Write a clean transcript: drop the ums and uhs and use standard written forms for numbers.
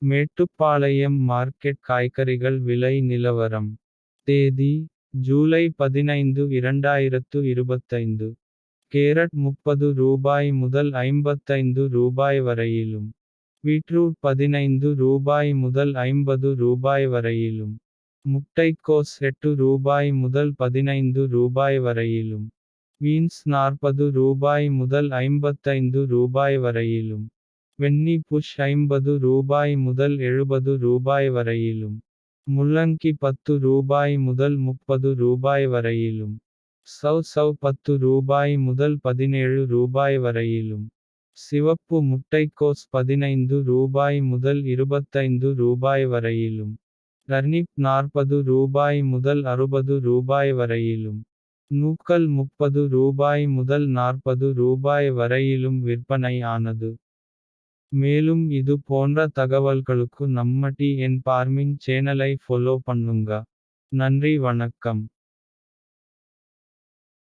Mettupalayam market காய்கறிகள் விலை நிலவரம். தேதி ஜூலை 15 2025. கேரட் ரூபாய் 30 முதல் ரூபாய் 55 வரையிலும். பீட்ரூட் ரூபாய் 15 முதல் ரூபாய் 50 வரையிலும். முட்டைக்கோஸ் ரூபாய் 8 முதல் ரூபாய் 15 வரையிலும். பீன்ஸ் ரூபாய் 40 முதல் ரூபாய் 55 வரையிலும். வெண்ணி புஷ் ரூபாய் 50 முதல் ரூபாய் 70 வரையிலும். முள்ளங்கி ரூபாய் 10 முதல் ரூபாய் 30 வரையிலும். சவ் ரூபாய் 10 முதல் ரூபாய் 17 வரையிலும். சிவப்பு முட்டைக்கோஸ் ரூபாய் 15 முதல் ரூபாய் 25 வரையிலும். டர்னிப் ரூபாய் 40 முதல் ரூபாய் 60 வரையிலும். நூக்கல் ரூபாய் 30 முதல் ரூபாய் 40 வரையிலும் விற்பனை ஆனது. மேலும் இது போன்ற தகவல்களுக்கு நம்ம டிஎன் ஃபார்மிங் சேனலை ஃபாலோ பண்ணுங்க. நன்றி வணக்கம்.